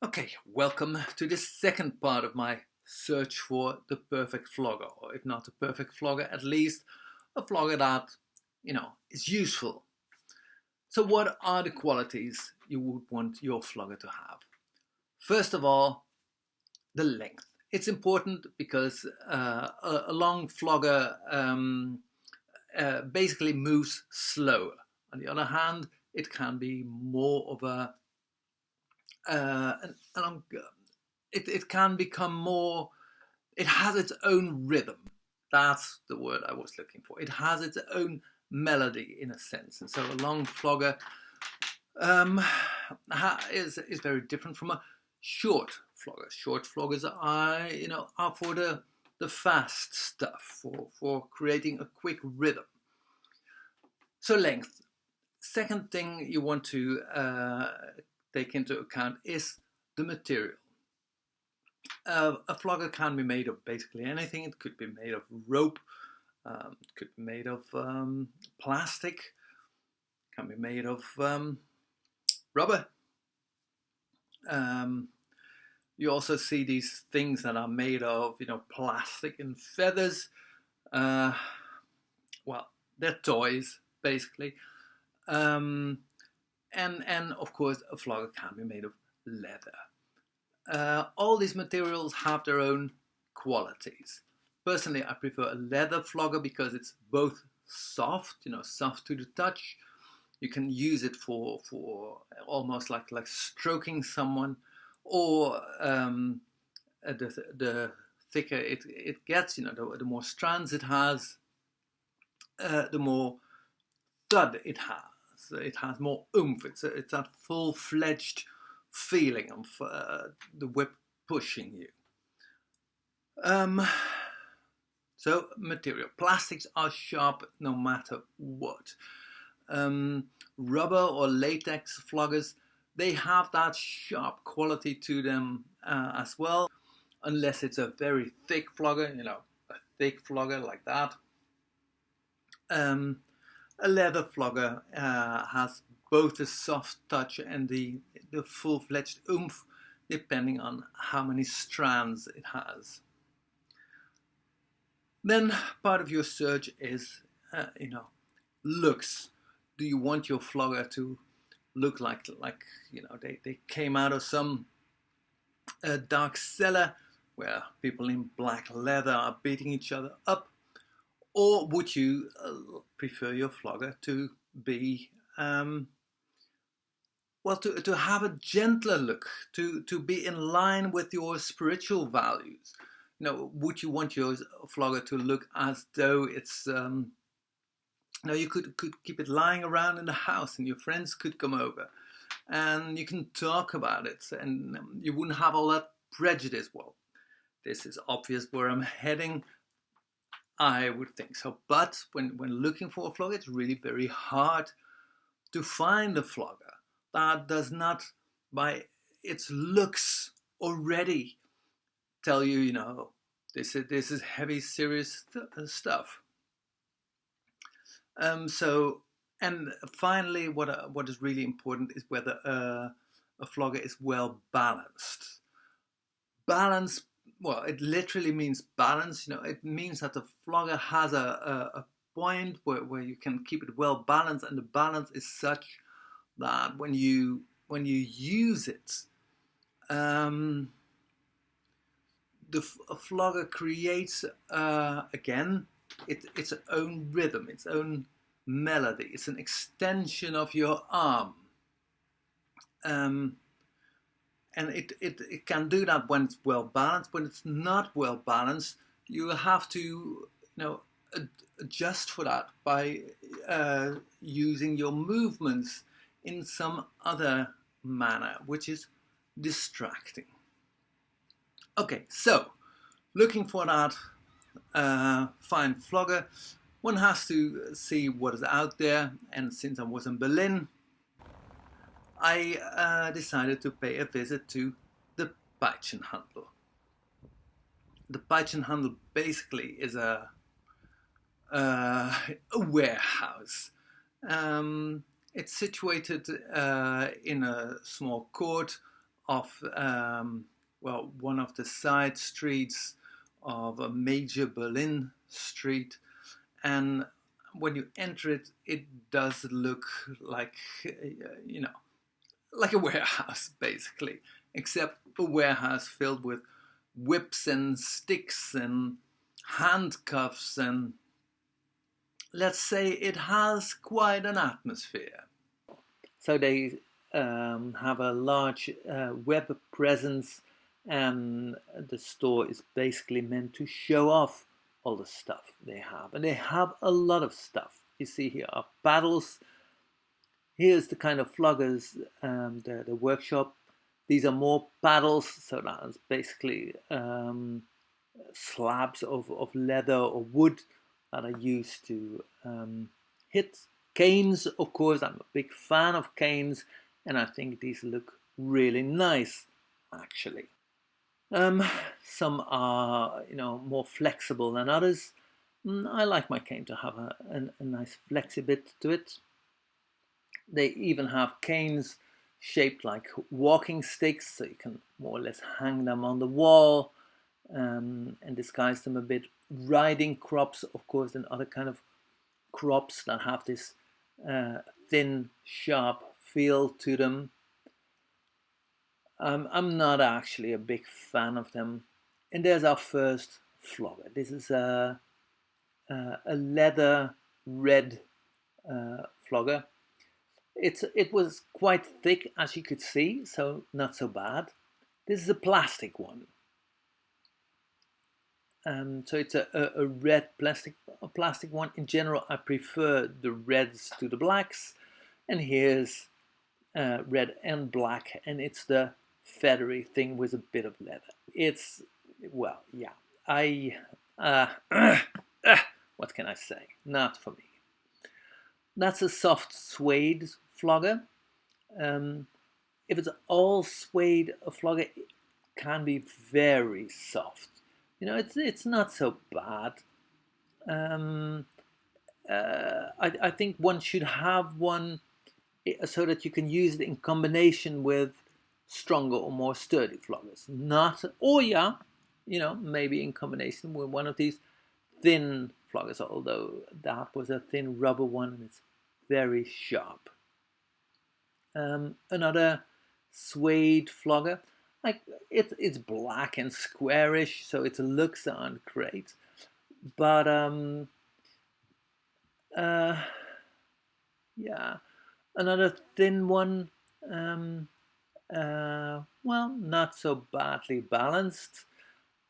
Okay, welcome to the second part of my search for the perfect flogger, or if not the perfect flogger, at least a flogger that, is useful. So what are the qualities you would want your flogger to have? First of all, the length. It's important because a long flogger basically moves slower. On the other hand, it can be more of an it can become more, it has its own rhythm. That's the word I was looking for. It has its own melody in a sense. And so a long flogger um, is very different from a short flogger. Short floggers are for the fast stuff, for creating a quick rhythm. So length. Second thing you want to take into account is the material. A flogger can be made of basically anything. It could be made of rope, it could be made of plastic, it can be made of rubber. You also see these things that are made of, plastic and feathers. Well, they're toys basically, and of course a flogger can be made of leather. All these materials have their own qualities. Personally, I prefer a leather flogger because it's both soft, soft to the touch. You can use it for almost like stroking someone, or the thicker it gets, the more strands it has, the more thud it has. It has more oomph. It's that full-fledged feeling of the whip pushing you. So material. Plastics are sharp no matter what. Rubber or latex floggers, they have that sharp quality to them as well, unless it's a very thick flogger, a thick flogger like that. A leather flogger has both the soft touch and the full-fledged oomph, depending on how many strands it has. Then part of your search is, looks. Do you want your flogger to look like they came out of some dark cellar where people in black leather are beating each other up? Or would you prefer your flogger to be, to have a gentler look, to be in line with your spiritual values? Would you want your flogger to look as though it's, you could keep it lying around in the house and your friends could come over and you can talk about it, and you wouldn't have all that prejudice? Well, this is obvious where I'm heading. I would think so. But when looking for a flogger, it's really very hard to find a flogger that does not, by its looks already, tell you, this is heavy, serious stuff. And finally, what is really important is whether a flogger is well balanced. Balance, well, it literally means balance. It means that the flogger has a point where you can keep it well balanced, and the balance is such that when you use it, a flogger creates again its own rhythm, its own melody. It's an extension of your arm. And it can do that when it's well balanced. When it's not well balanced, you have to adjust for that by using your movements in some other manner, which is distracting. Okay, so looking for that fine flogger, one has to see what is out there. And since I was in Berlin, I decided to pay a visit to the Peitschenhandel. The Peitschenhandel basically is a warehouse. It's situated in a small court off one of the side streets of a major Berlin street, and when you enter it, it does look like like a warehouse basically, except a warehouse filled with whips and sticks and handcuffs, and let's say it has quite an atmosphere. So they have a large web presence, and the store is basically meant to show off all the stuff they have. And they have a lot of stuff. You see here are paddles. Here's the kind of floggers, the workshop. These are more paddles, so that's basically slabs of leather or wood that are used to hit. Canes, of course, I'm a big fan of canes, and I think these look really nice, actually. Some are, more flexible than others. I like my cane to have a nice flexi bit to it. They even have canes shaped like walking sticks, so you can more or less hang them on the wall and disguise them a bit. Riding crops, of course, and other kind of crops that have this thin, sharp feel to them. I'm not actually a big fan of them. And there's our first flogger. This is a leather red flogger. It was quite thick, as you could see, so not so bad. This is a plastic one. So it's a red plastic one. In general, I prefer the reds to the blacks. And here's red and black, and it's the feathery thing with a bit of leather. It's, well, yeah. What can I say? Not for me. That's a soft suede flogger. If it's all suede, a flogger can be very soft. It's not so bad. I think one should have one so that you can use it in combination with stronger or more sturdy floggers. Maybe in combination with one of these thin floggers, although that was a thin rubber one and it's very sharp. Another suede flogger, it's black and squarish, so its looks aren't great, but yeah, another thin one, not so badly balanced.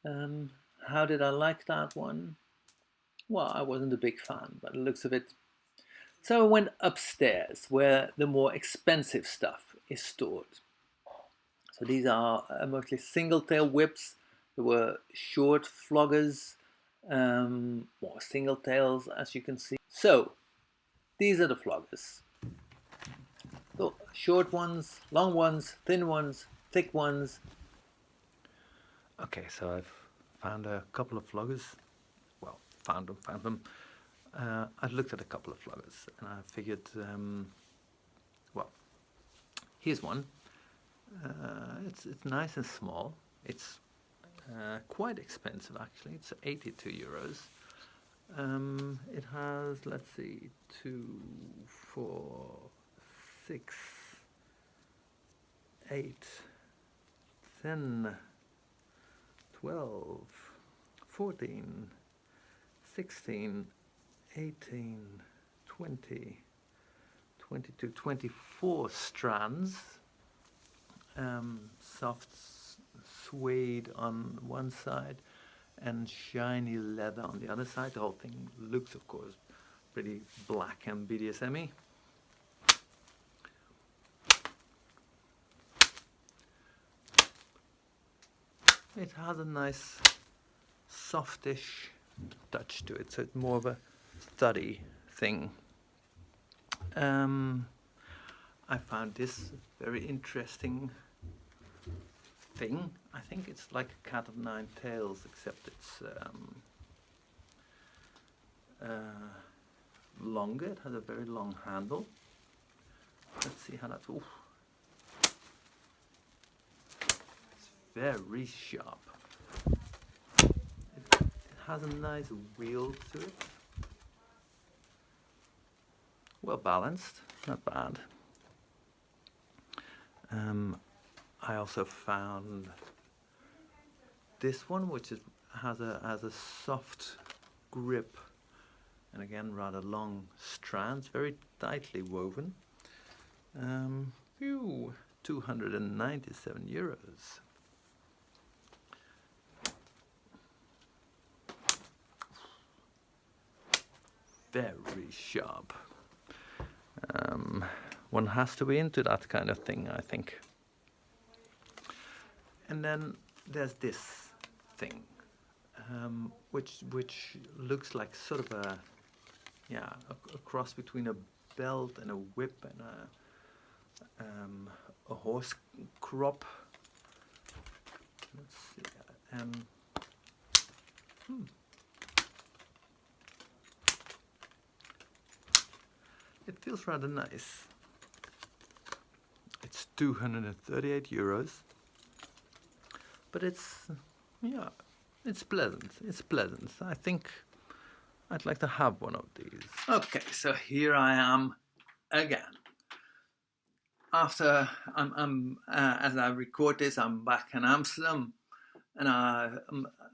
How did I like that one? Well, I wasn't a big fan, but it looks of it. So I went upstairs where the more expensive stuff is stored. So these are mostly single tail whips. There were short floggers, more single tails, as you can see. So these are the floggers. So short ones, long ones, thin ones, thick ones. Okay, so I've found a couple of floggers. Well, found them. I've looked at a couple of floggers and I figured, here's one. It's nice and small. It's quite expensive actually. It's 82 euros. It has, let's see, 2, 4, 6, 8, 10, 12, 14, 16, 18, 20, 22, 24 strands. Soft suede on one side and shiny leather on the other side. The whole thing looks, of course, pretty black and BDSM-y. It has a nice softish touch to it, so it's more of a study thing. I found this very interesting thing. I think it's like a cat of nine tails, except it's longer. It has a very long handle. Let's see how that's. Oof. very sharp. It has a nice wheel to it. Well balanced, not bad. I also found this one, which has a soft grip, and again rather long strands, very tightly woven. 297 euros. Very sharp. One has to be into that kind of thing, I think. And then there's this thing, which looks like sort of a cross between a belt and a whip and a horse crop. Let's see. It feels rather nice. It's 238 euros, but it's pleasant. It's pleasant. I think I'd like to have one of these. Okay, so here I am again. After as I record this, I'm back in Amsterdam, and I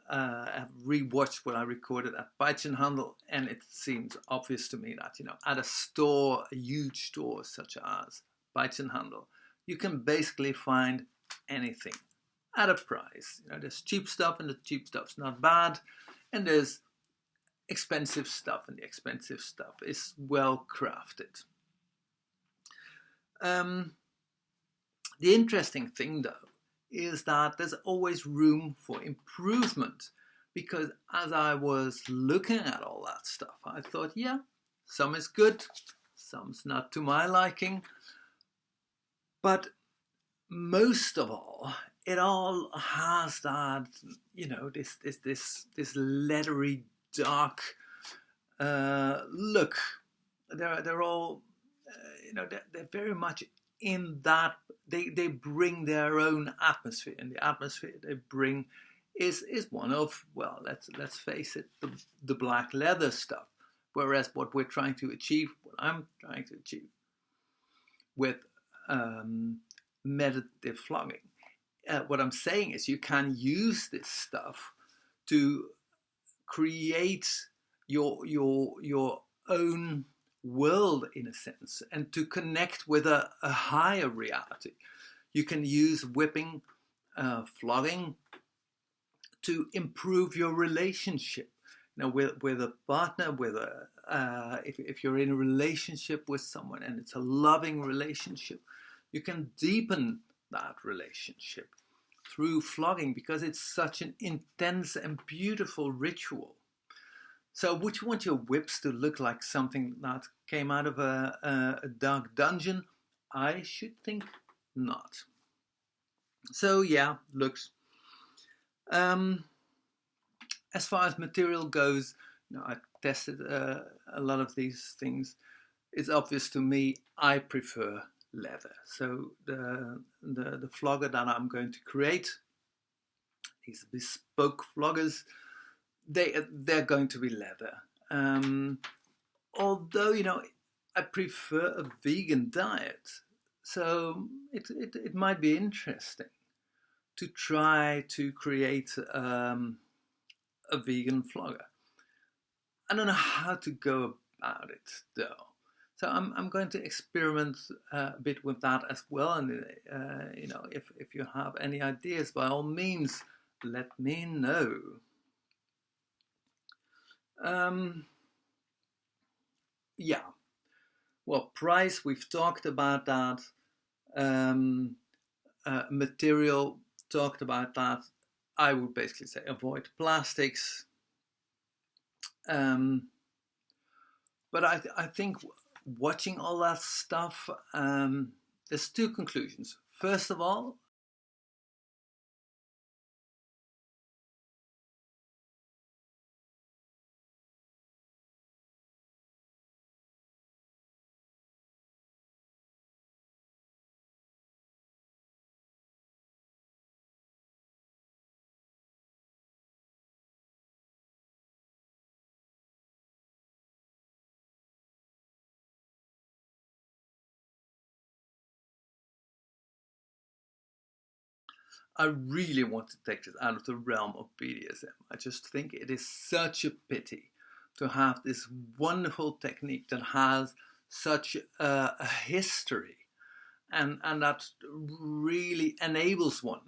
have rewatched what I recorded at Peitschenhandel, and it seems obvious to me that at a store, a huge store such as Peitschenhandel, you can basically find anything at a price. There's cheap stuff, and the cheap stuff's not bad, and there's expensive stuff, and the expensive stuff is well crafted. The interesting thing, though, is that there's always room for improvement, because as I was looking at all that stuff, I thought, yeah, some is good, some's not to my liking, but most of all, it all has that, this leathery, dark look. They're all, they're very much in that. They bring their own atmosphere, and the atmosphere they bring is one of, well, let's face it, the black leather stuff. Whereas what I'm trying to achieve with meditative flogging, what I'm saying is you can use this stuff to create your own world, in a sense, and to connect with a higher reality. You can use whipping, flogging, to improve your relationship, with a partner, if you're in a relationship with someone and it's a loving relationship, you can deepen that relationship through flogging, because it's such an intense and beautiful ritual. So would you want your whips to look like something that came out of a dark dungeon? I should think not. So yeah, looks. As far as material goes, I tested a lot of these things. It's obvious to me I prefer leather. So the flogger that I'm going to create, these bespoke floggers, they're going to be leather. Although I prefer a vegan diet, so it might be interesting to try to create a vegan flogger. I don't know how to go about it, though. So I'm going to experiment a bit with that as well. And if you have any ideas, by all means, let me know. Yeah. Well, price, we've talked about that. Material, talked about that. I would basically say avoid plastics. But I think watching all that stuff, there's two conclusions. First of all, I really want to take this out of the realm of BDSM. I just think it is such a pity to have this wonderful technique that has such a history, and that really enables one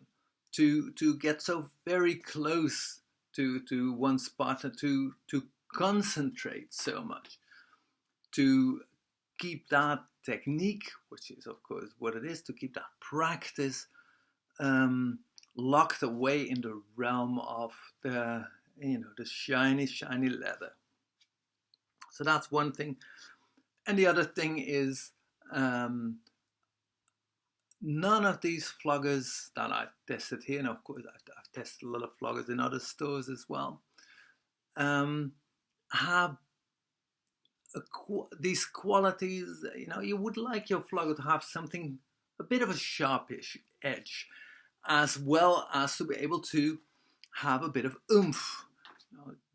to get so very close to one's partner, to concentrate so much, to keep that technique, which is of course what it is, to keep that practice locked away in the realm of the the shiny leather. So that's one thing. And the other thing is, none of these floggers that I've tested here, and of course I've tested a lot of floggers in other stores as well, have these qualities. You would like your flogger to have something, a bit of a sharpish edge, as well as to be able to have a bit of oomph,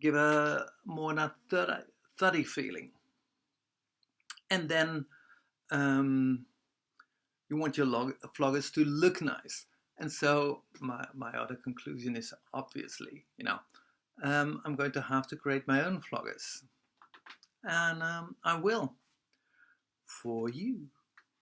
give a more that thuddy feeling. And then you want your floggers to look nice. And so my other conclusion is, obviously, I'm going to have to create my own floggers. And I will, for you.